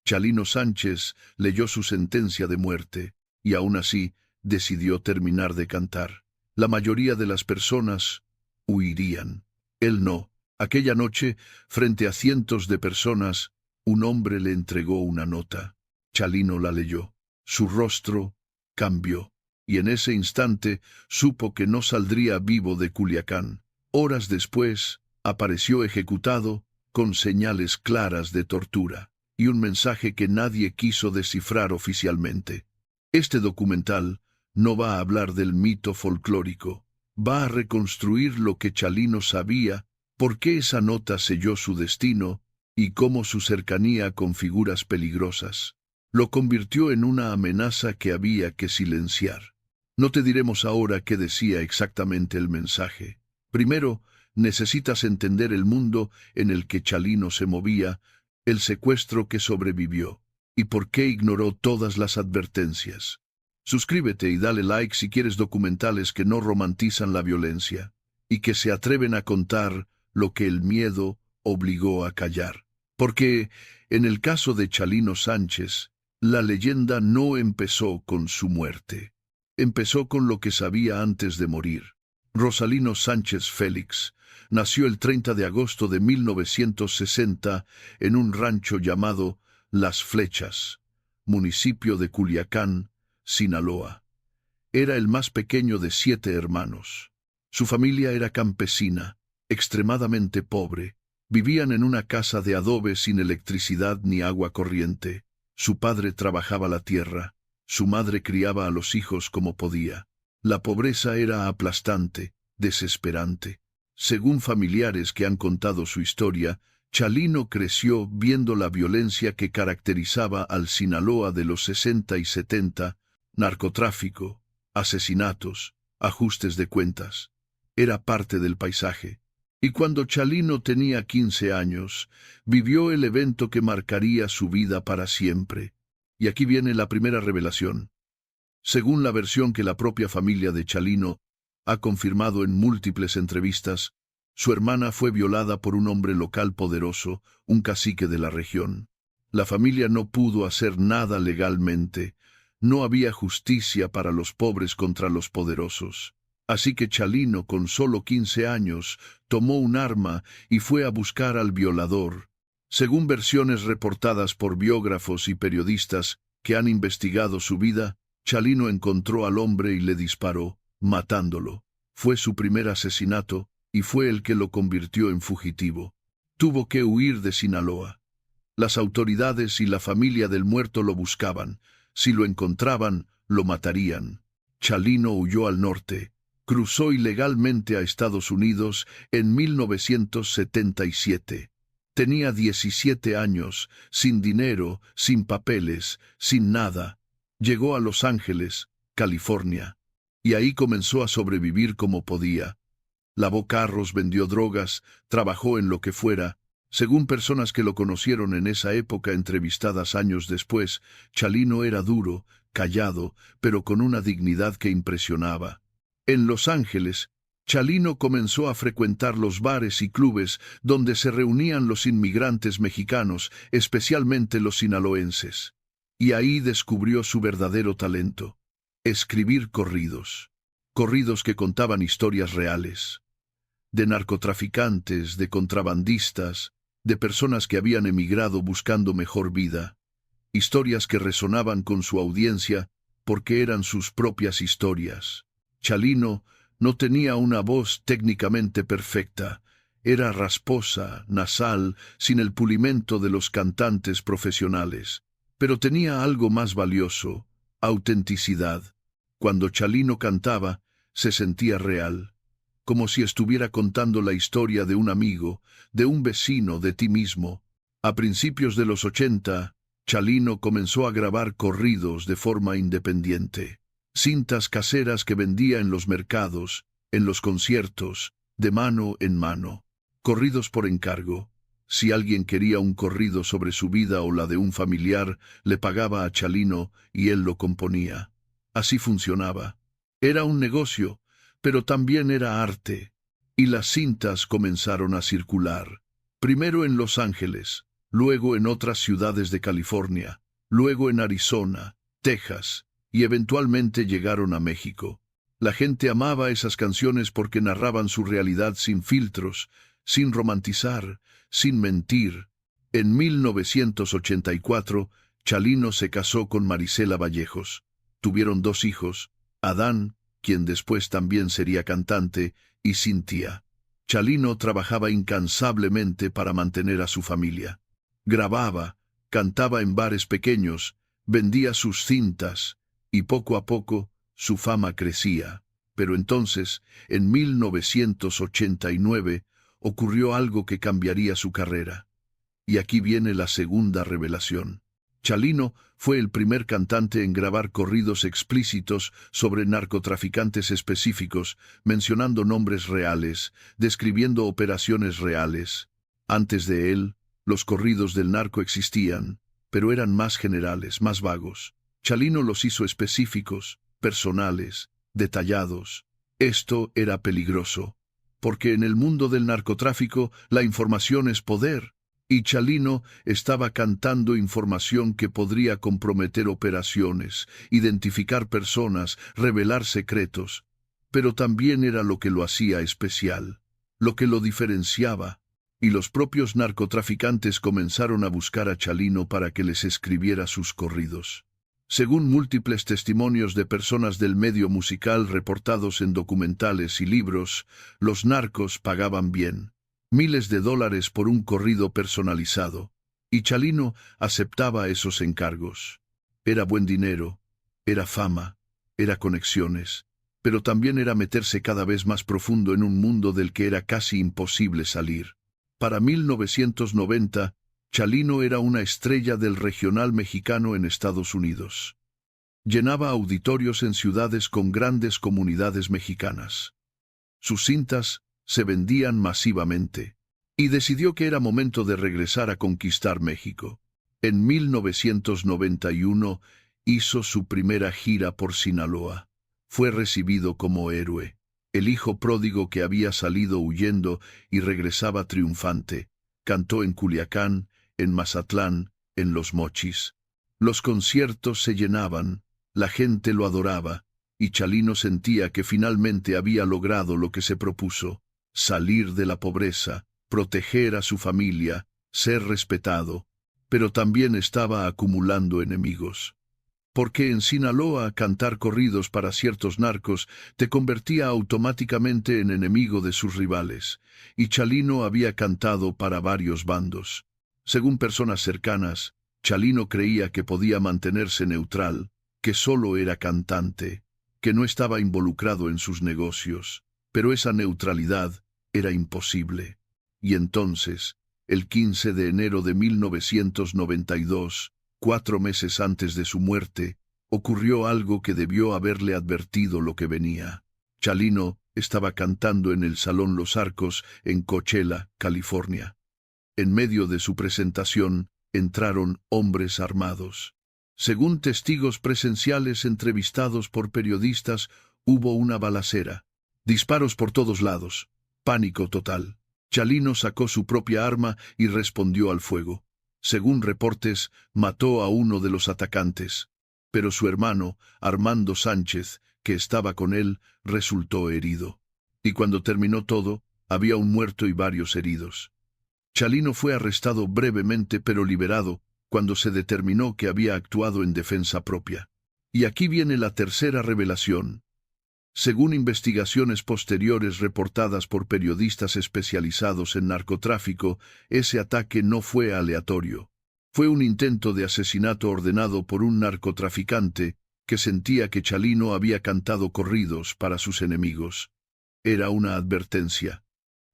Chalino Sánchez leyó su sentencia de muerte y aún así decidió terminar de cantar. La mayoría de las personas huirían. Él no. Aquella noche, frente a cientos de personas, un hombre le entregó una nota. Chalino la leyó. Su rostro cambió, y en ese instante supo que no saldría vivo de Culiacán. Horas después, apareció ejecutado, con señales claras de tortura, y un mensaje que nadie quiso descifrar oficialmente. Este documental no va a hablar del mito folclórico, va a reconstruir lo que Chalino sabía, por qué esa nota selló su destino y cómo su cercanía con figuras peligrosas lo convirtió en una amenaza que había que silenciar. No te diremos ahora qué decía exactamente el mensaje. Primero, necesitas entender el mundo en el que Chalino se movía, el secuestro que sobrevivió, y por qué ignoró todas las advertencias. Suscríbete y dale like si quieres documentales que no romantizan la violencia, y que se atreven a contar lo que el miedo obligó a callar. Porque, en el caso de Chalino Sánchez, la leyenda no empezó con su muerte. Empezó con lo que sabía antes de morir. Rosalino Sánchez Félix nació el 30 de agosto de 1960 en un rancho llamado Las Flechas, municipio de Culiacán, Sinaloa. Era el más pequeño de 7 hermanos. Su familia era campesina, extremadamente pobre. Vivían en una casa de adobe sin electricidad ni agua corriente. Su padre trabajaba la tierra, su madre criaba a los hijos como podía. La pobreza era aplastante, desesperante. Según familiares que han contado su historia, Chalino creció viendo la violencia que caracterizaba al Sinaloa de los 60 y 70, narcotráfico, asesinatos, ajustes de cuentas. Era parte del paisaje. Y cuando Chalino tenía 15 años, vivió el evento que marcaría su vida para siempre. Y aquí viene la primera revelación. Según la versión que la propia familia de Chalino ha confirmado en múltiples entrevistas, su hermana fue violada por un hombre local poderoso, un cacique de la región. La familia no pudo hacer nada legalmente. No había justicia para los pobres contra los poderosos. Así que Chalino, con solo 15 años, tomó un arma y fue a buscar al violador. Según versiones reportadas por biógrafos y periodistas que han investigado su vida, Chalino encontró al hombre y le disparó, matándolo. Fue su primer asesinato y fue el que lo convirtió en fugitivo. Tuvo que huir de Sinaloa. Las autoridades y la familia del muerto lo buscaban. Si lo encontraban, lo matarían. Chalino huyó al norte. Cruzó ilegalmente a Estados Unidos en 1977. Tenía 17 años, sin dinero, sin papeles, sin nada. Llegó a Los Ángeles, California, y ahí comenzó a sobrevivir como podía. Lavó carros, vendió drogas, trabajó en lo que fuera. Según personas que lo conocieron en esa época entrevistadas años después, Chalino era duro, callado, pero con una dignidad que impresionaba. En Los Ángeles, Chalino comenzó a frecuentar los bares y clubes donde se reunían los inmigrantes mexicanos, especialmente los sinaloenses. Y ahí descubrió su verdadero talento: escribir corridos. Corridos que contaban historias reales. De narcotraficantes, de contrabandistas, de personas que habían emigrado buscando mejor vida. Historias que resonaban con su audiencia porque eran sus propias historias. Chalino no tenía una voz técnicamente perfecta. Era rasposa, nasal, sin el pulimento de los cantantes profesionales. Pero tenía algo más valioso: autenticidad. Cuando Chalino cantaba, se sentía real, como si estuviera contando la historia de un amigo, de un vecino, de ti mismo. A principios de los 80, Chalino comenzó a grabar corridos de forma independiente. Cintas caseras que vendía en los mercados, en los conciertos, de mano en mano. Corridos por encargo. Si alguien quería un corrido sobre su vida o la de un familiar, le pagaba a Chalino y él lo componía. Así funcionaba. Era un negocio, pero también era arte. Y las cintas comenzaron a circular. Primero en Los Ángeles, luego en otras ciudades de California, luego en Arizona, Texas, y eventualmente llegaron a México. La gente amaba esas canciones porque narraban su realidad sin filtros, sin romantizar, sin mentir. En 1984, Chalino se casó con Marisela Vallejos. Tuvieron 2 hijos, Adán, quien después también sería cantante, y Cintia. Chalino trabajaba incansablemente para mantener a su familia. Grababa, cantaba en bares pequeños, vendía sus cintas, y poco a poco su fama crecía. Pero entonces, en 1989, ocurrió algo que cambiaría su carrera. Y aquí viene la segunda revelación. Chalino fue el primer cantante en grabar corridos explícitos sobre narcotraficantes específicos, mencionando nombres reales, describiendo operaciones reales. Antes de él, los corridos del narco existían, pero eran más generales, más vagos. Chalino los hizo específicos, personales, detallados. Esto era peligroso, porque en el mundo del narcotráfico la información es poder. Y Chalino estaba cantando información que podría comprometer operaciones, identificar personas, revelar secretos. Pero también era lo que lo hacía especial, lo que lo diferenciaba. Y los propios narcotraficantes comenzaron a buscar a Chalino para que les escribiera sus corridos. Según múltiples testimonios de personas del medio musical reportados en documentales y libros, los narcos pagaban bien. Miles de dólares por un corrido personalizado, y Chalino aceptaba esos encargos. Era buen dinero, era fama, era conexiones, pero también era meterse cada vez más profundo en un mundo del que era casi imposible salir. Para 1990, Chalino era una estrella del regional mexicano en Estados Unidos. Llenaba auditorios en ciudades con grandes comunidades mexicanas. Sus cintas se vendían masivamente, y decidió que era momento de regresar a conquistar México. En 1991 hizo su primera gira por Sinaloa. Fue recibido como héroe, el hijo pródigo que había salido huyendo y regresaba triunfante. Cantó en Culiacán, en Mazatlán, en Los Mochis. Los conciertos se llenaban, la gente lo adoraba, y Chalino sentía que finalmente había logrado lo que se propuso: salir de la pobreza, proteger a su familia, ser respetado, pero también estaba acumulando enemigos. Porque en Sinaloa cantar corridos para ciertos narcos te convertía automáticamente en enemigo de sus rivales, y Chalino había cantado para varios bandos. Según personas cercanas, Chalino creía que podía mantenerse neutral, que solo era cantante, que no estaba involucrado en sus negocios, pero esa neutralidad era imposible. Y entonces, el 15 de enero de 1992, 4 meses antes de su muerte, ocurrió algo que debió haberle advertido lo que venía. Chalino estaba cantando en el Salón Los Arcos en Coachella, California. En medio de su presentación, entraron hombres armados. Según testigos presenciales entrevistados por periodistas, hubo una balacera. Disparos por todos lados. Pánico total. Chalino sacó su propia arma y respondió al fuego. Según reportes, mató a uno de los atacantes. Pero su hermano, Armando Sánchez, que estaba con él, resultó herido. Y cuando terminó todo, había un muerto y varios heridos. Chalino fue arrestado brevemente pero liberado cuando se determinó que había actuado en defensa propia. Y aquí viene la tercera revelación. Según investigaciones posteriores reportadas por periodistas especializados en narcotráfico, ese ataque no fue aleatorio. Fue un intento de asesinato ordenado por un narcotraficante que sentía que Chalino había cantado corridos para sus enemigos. Era una advertencia.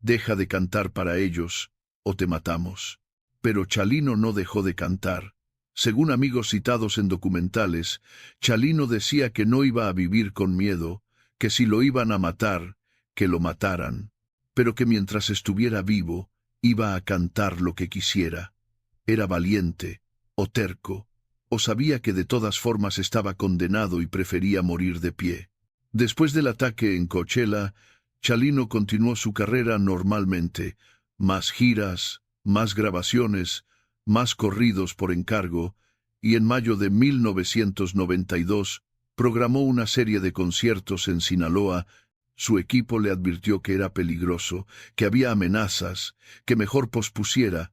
Deja de cantar para ellos, o te matamos. Pero Chalino no dejó de cantar. Según amigos citados en documentales, Chalino decía que no iba a vivir con miedo, que si lo iban a matar, que lo mataran, pero que mientras estuviera vivo, iba a cantar lo que quisiera. Era valiente, o terco, o sabía que de todas formas estaba condenado y prefería morir de pie. Después del ataque en Coachella, Chalino continuó su carrera normalmente, más giras, más grabaciones, más corridos por encargo, y en mayo de 1992 programó una serie de conciertos en Sinaloa. Su equipo le advirtió que era peligroso, que había amenazas, que mejor pospusiera,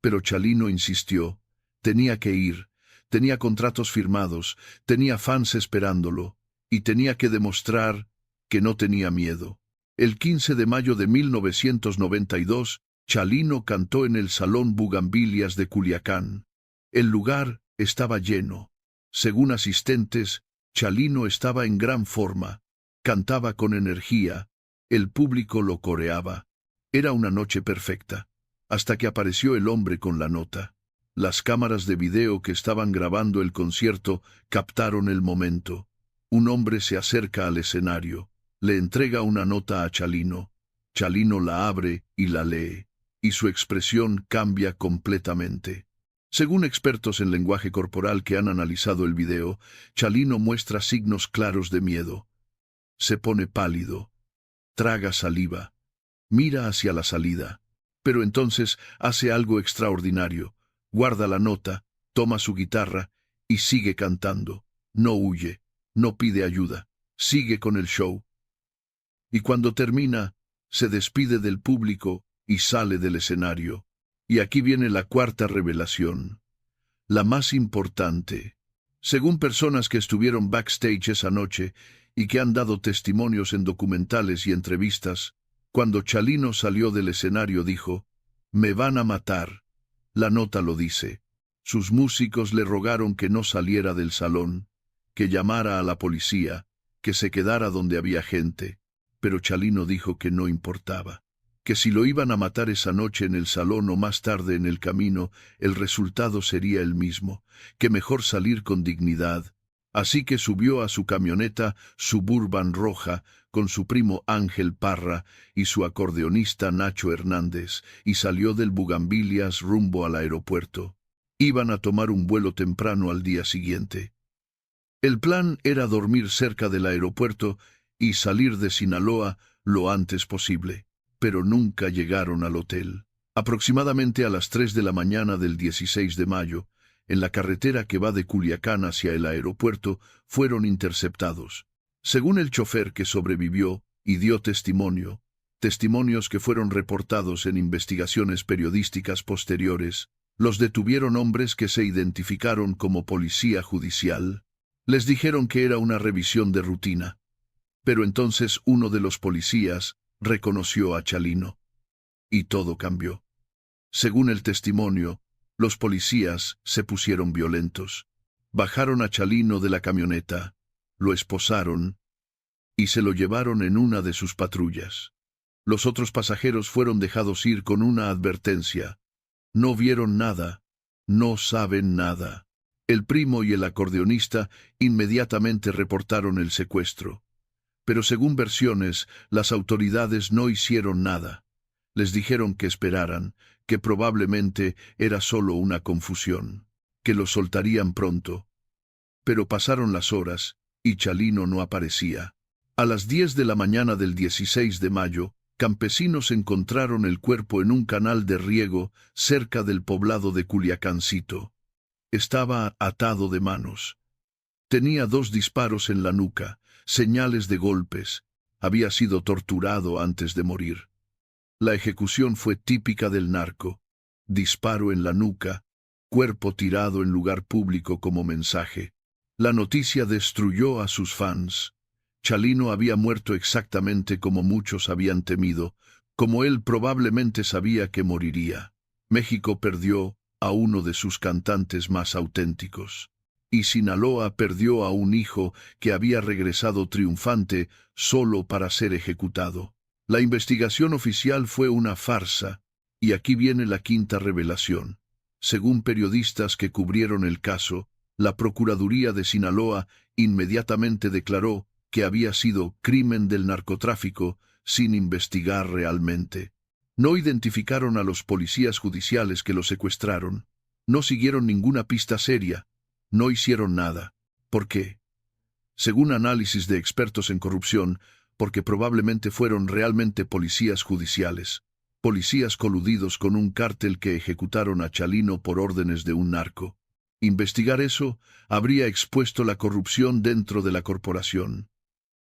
pero Chalino insistió. Tenía que ir, tenía contratos firmados, tenía fans esperándolo, y tenía que demostrar que no tenía miedo. El 15 de mayo de 1992, Chalino cantó en el Salón Bugambilias de Culiacán. El lugar estaba lleno. Según asistentes, Chalino estaba en gran forma. Cantaba con energía. El público lo coreaba. Era una noche perfecta, hasta que apareció el hombre con la nota. Las cámaras de video que estaban grabando el concierto captaron el momento. Un hombre se acerca al escenario. Le entrega una nota a Chalino. Chalino la abre y la lee, y su expresión cambia completamente. Según expertos en lenguaje corporal que han analizado el video, Chalino muestra signos claros de miedo. Se pone pálido, traga saliva, mira hacia la salida, pero entonces hace algo extraordinario. Guarda la nota, toma su guitarra y sigue cantando. No huye, no pide ayuda, sigue con el show. Y cuando termina, se despide del público y sale del escenario. Y aquí viene la cuarta revelación, la más importante. Según personas que estuvieron backstage esa noche y que han dado testimonios en documentales y entrevistas, cuando Chalino salió del escenario dijo: «Me van a matar». La nota lo dice. Sus músicos le rogaron que no saliera del salón, que llamara a la policía, que se quedara donde había gente. Pero Chalino dijo que no importaba, que si lo iban a matar esa noche en el salón o más tarde en el camino, el resultado sería el mismo, que mejor salir con dignidad. Así que subió a su camioneta Suburban roja con su primo Ángel Parra y su acordeonista Nacho Hernández y salió del Bugambilias rumbo al aeropuerto. Iban a tomar un vuelo temprano al día siguiente. El plan era dormir cerca del aeropuerto y salir de Sinaloa lo antes posible, pero nunca llegaron al hotel. Aproximadamente a las 3 de la mañana del 16 de mayo, en la carretera que va de Culiacán hacia el aeropuerto, fueron interceptados. Según el chofer que sobrevivió y dio testimonios que fueron reportados en investigaciones periodísticas posteriores, los detuvieron hombres que se identificaron como policía judicial. Les dijeron que era una revisión de rutina. Pero entonces uno de los policías reconoció a Chalino. Y todo cambió. Según el testimonio, los policías se pusieron violentos. Bajaron a Chalino de la camioneta, lo esposaron y se lo llevaron en una de sus patrullas. Los otros pasajeros fueron dejados ir con una advertencia. No vieron nada, no saben nada. El primo y el acordeonista inmediatamente reportaron el secuestro. Pero según versiones, las autoridades no hicieron nada. Les dijeron que esperaran, que probablemente era solo una confusión, que lo soltarían pronto. Pero pasaron las horas, y Chalino no aparecía. A las 10 de la mañana del 16 de mayo, campesinos encontraron el cuerpo en un canal de riego cerca del poblado de Culiacancito. Estaba atado de manos. Tenía 2 disparos en la nuca, señales de golpes. Había sido torturado antes de morir. La ejecución fue típica del narco. Disparo en la nuca, cuerpo tirado en lugar público como mensaje. La noticia destruyó a sus fans. Chalino había muerto exactamente como muchos habían temido, como él probablemente sabía que moriría. México perdió a uno de sus cantantes más auténticos. Y Sinaloa perdió a un hijo que había regresado triunfante solo para ser ejecutado. La investigación oficial fue una farsa, y aquí viene la quinta revelación. Según periodistas que cubrieron el caso, la Procuraduría de Sinaloa inmediatamente declaró que había sido crimen del narcotráfico sin investigar realmente. No identificaron a los policías judiciales que lo secuestraron. No siguieron ninguna pista seria. No hicieron nada. ¿Por qué? Según análisis de expertos en corrupción, porque probablemente fueron realmente policías judiciales. policías coludidos con un cártel que ejecutaron a Chalino por órdenes de un narco. Investigar eso habría expuesto la corrupción dentro de la corporación.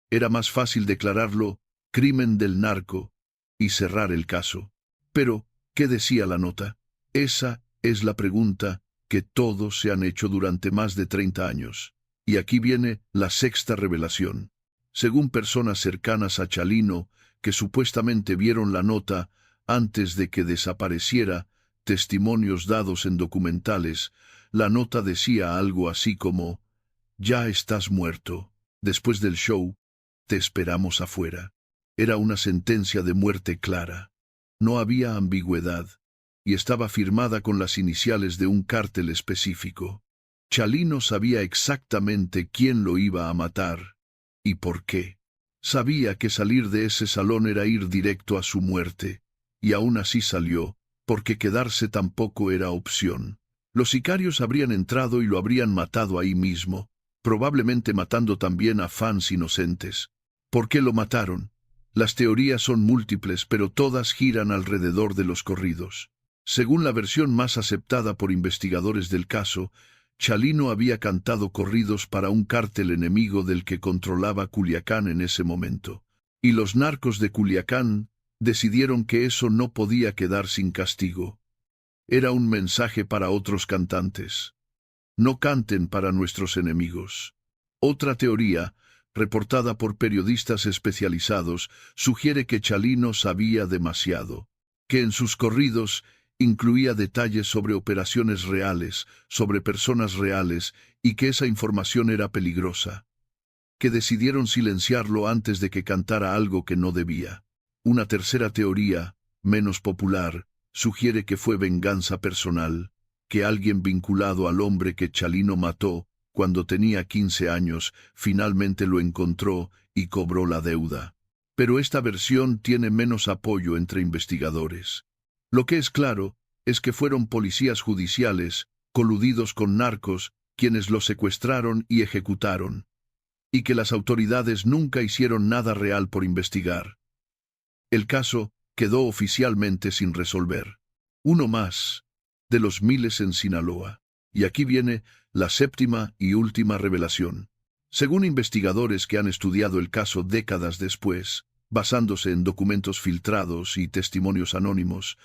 Era más fácil declararlo crimen del narco y cerrar el caso. Pero, ¿qué decía la nota? Esa es la pregunta que todos se han hecho durante más de 30 años. Y aquí viene la sexta revelación. Según personas cercanas a Chalino, que supuestamente vieron la nota antes de que desapareciera, testimonios dados en documentales, la nota decía algo así como: «Ya estás muerto. Después del show, te esperamos afuera». Era una sentencia de muerte clara. No había ambigüedad, y estaba firmada con las iniciales de un cártel específico. Chalino sabía exactamente quién lo iba a matar y por qué. Sabía que salir de ese salón era ir directo a su muerte, y aún así salió, porque quedarse tampoco era opción. Los sicarios habrían entrado y lo habrían matado ahí mismo, probablemente matando también a fans inocentes. ¿Por qué lo mataron? Las teorías son múltiples, pero todas giran alrededor de los corridos. Según la versión más aceptada por investigadores del caso, Chalino había cantado corridos para un cártel enemigo del que controlaba Culiacán en ese momento. Y los narcos de Culiacán decidieron que eso no podía quedar sin castigo. Era un mensaje para otros cantantes. No canten para nuestros enemigos. Otra teoría, reportada por periodistas especializados, sugiere que Chalino sabía demasiado, que en sus corridos incluía detalles sobre operaciones reales, sobre personas reales, y que esa información era peligrosa, que decidieron silenciarlo antes de que cantara algo que no debía. Una tercera teoría, menos popular, sugiere que fue venganza personal, que alguien vinculado al hombre que Chalino mató cuando tenía 15 años finalmente lo encontró y cobró la deuda. Pero esta versión tiene menos apoyo entre investigadores. Lo que es claro es que fueron policías judiciales, coludidos con narcos, quienes lo secuestraron y ejecutaron, y que las autoridades nunca hicieron nada real por investigar. El caso quedó oficialmente sin resolver. Uno más de los miles en Sinaloa. Y aquí viene la séptima y última revelación. Según investigadores que han estudiado el caso décadas después, basándose en documentos filtrados y testimonios anónimos,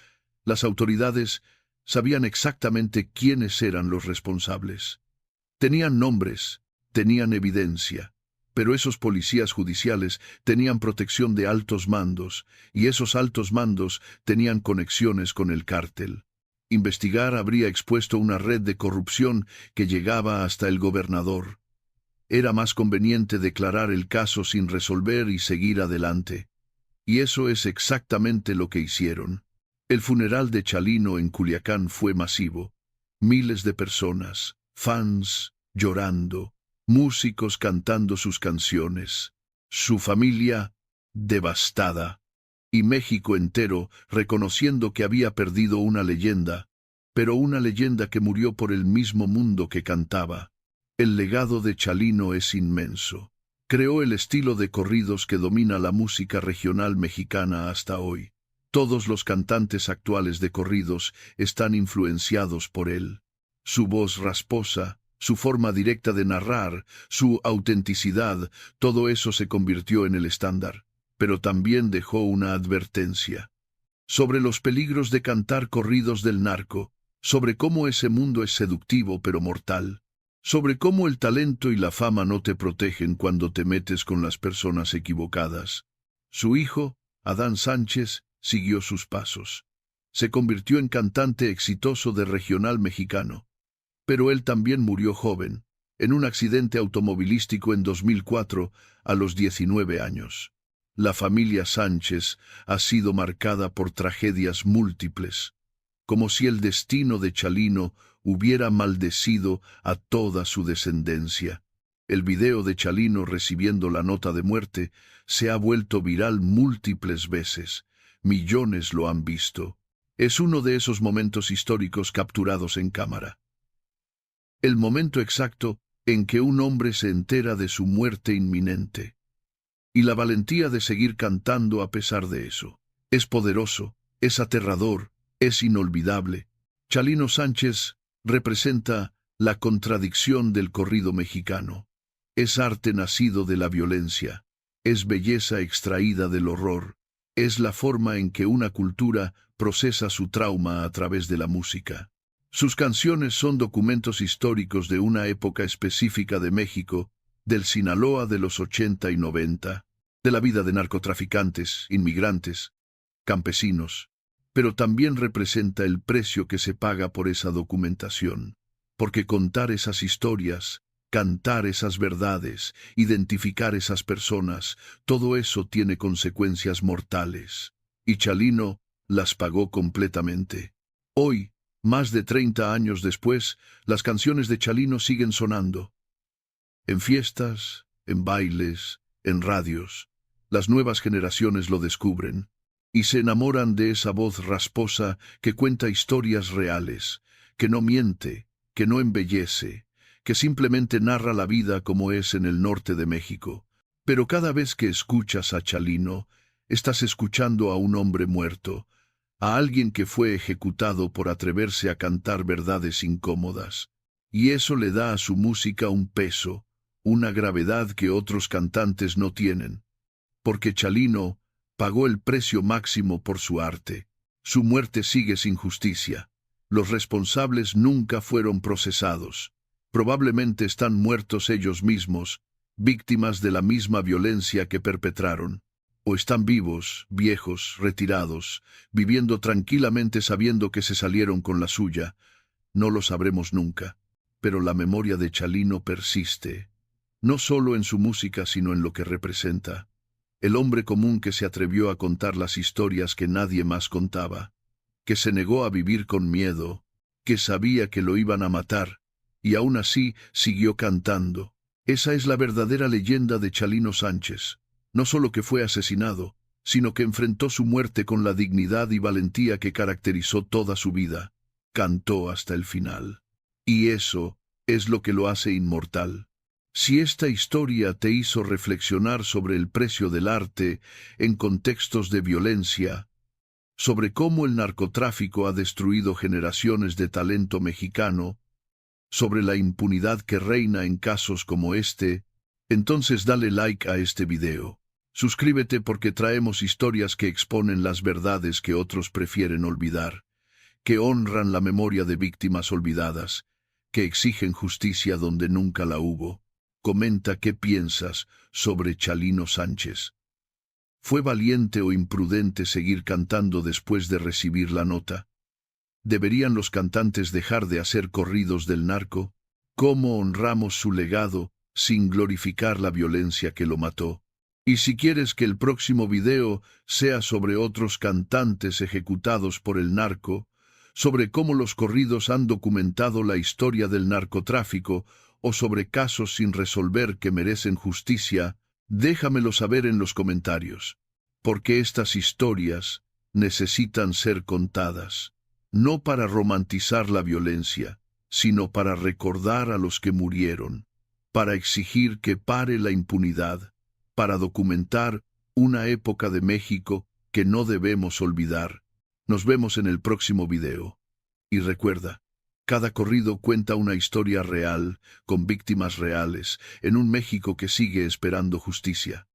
las autoridades sabían exactamente quiénes eran los responsables. Tenían nombres, tenían evidencia, pero esos policías judiciales tenían protección de altos mandos, y esos altos mandos tenían conexiones con el cártel. Investigar habría expuesto una red de corrupción que llegaba hasta el gobernador. Era más conveniente declarar el caso sin resolver y seguir adelante. Y eso es exactamente lo que hicieron. El funeral de Chalino en Culiacán fue masivo. Miles de personas, fans, llorando, músicos cantando sus canciones, su familia devastada, y México entero reconociendo que había perdido una leyenda, pero una leyenda que murió por el mismo mundo que cantaba. El legado de Chalino es inmenso. Creó el estilo de corridos que domina la música regional mexicana hasta hoy. Todos los cantantes actuales de corridos están influenciados por él. Su voz rasposa, su forma directa de narrar, su autenticidad, todo eso se convirtió en el estándar. Pero también dejó una advertencia sobre los peligros de cantar corridos del narco, sobre cómo ese mundo es seductivo pero mortal, sobre cómo el talento y la fama no te protegen cuando te metes con las personas equivocadas. Su hijo, Adán Sánchez, siguió sus pasos. Se convirtió en cantante exitoso de regional mexicano. Pero él también murió joven, en un accidente automovilístico en 2004, a los 19 años. La familia Sánchez ha sido marcada por tragedias múltiples, como si el destino de Chalino hubiera maldecido a toda su descendencia. El video de Chalino recibiendo la nota de muerte se ha vuelto viral múltiples veces. Millones lo han visto. Es uno de esos momentos históricos capturados en cámara. El momento exacto en que un hombre se entera de su muerte inminente. Y la valentía de seguir cantando a pesar de eso. Es poderoso, Es aterrador, es inolvidable. Chalino Sánchez representa la contradicción del corrido mexicano. Es arte nacido de la violencia, es belleza extraída del horror, es la forma en que una cultura procesa su trauma a través de la música. Sus canciones son documentos históricos de una época específica de México, del Sinaloa de los 80 y 90, de la vida de narcotraficantes, inmigrantes, campesinos, pero también representa el precio que se paga por esa documentación, porque contar esas historias, cantar esas verdades, identificar esas personas, todo eso tiene consecuencias mortales. Y Chalino las pagó completamente. Hoy, más de 30 años después, las canciones de Chalino siguen sonando. En fiestas, en bailes, en radios, las nuevas generaciones lo descubren y se enamoran de esa voz rasposa que cuenta historias reales, que no miente, que no embellece, que simplemente narra la vida como es en el norte de México. Pero cada vez que escuchas a Chalino, estás escuchando a un hombre muerto, a alguien que fue ejecutado por atreverse a cantar verdades incómodas. Y eso le da a su música un peso, una gravedad que otros cantantes no tienen. Porque Chalino pagó el precio máximo por su arte. Su muerte sigue sin justicia. Los responsables nunca fueron procesados. Probablemente están muertos ellos mismos, víctimas de la misma violencia que perpetraron. O están vivos, viejos, retirados, viviendo tranquilamente sabiendo que se salieron con la suya. No lo sabremos nunca. Pero la memoria de Chalino persiste, no solo en su música sino en lo que representa. El hombre común que se atrevió a contar las historias que nadie más contaba, que se negó a vivir con miedo, que sabía que lo iban a matar, y aún así siguió cantando. Esa es la verdadera leyenda de Chalino Sánchez. No solo que fue asesinado, sino que enfrentó su muerte con la dignidad y valentía que caracterizó toda su vida. Cantó hasta el final. Y eso es lo que lo hace inmortal. Si esta historia te hizo reflexionar sobre el precio del arte en contextos de violencia, sobre cómo el narcotráfico ha destruido generaciones de talento mexicano, sobre la impunidad que reina en casos como este, entonces dale like a este video. Suscríbete porque traemos historias que exponen las verdades que otros prefieren olvidar, que honran la memoria de víctimas olvidadas, que exigen justicia donde nunca la hubo. Comenta qué piensas sobre Chalino Sánchez. ¿Fue valiente o imprudente seguir cantando después de recibir la nota? ¿Deberían los cantantes dejar de hacer corridos del narco? ¿Cómo honramos su legado sin glorificar la violencia que lo mató? Y si quieres que el próximo video sea sobre otros cantantes ejecutados por el narco, sobre cómo los corridos han documentado la historia del narcotráfico, o sobre casos sin resolver que merecen justicia, déjamelo saber en los comentarios, porque estas historias necesitan ser contadas, no para romantizar la violencia, sino para recordar a los que murieron, para exigir que pare la impunidad, para documentar una época de México que no debemos olvidar. Nos vemos en el próximo video. Y recuerda, cada corrido cuenta una historia real, con víctimas reales, en un México que sigue esperando justicia.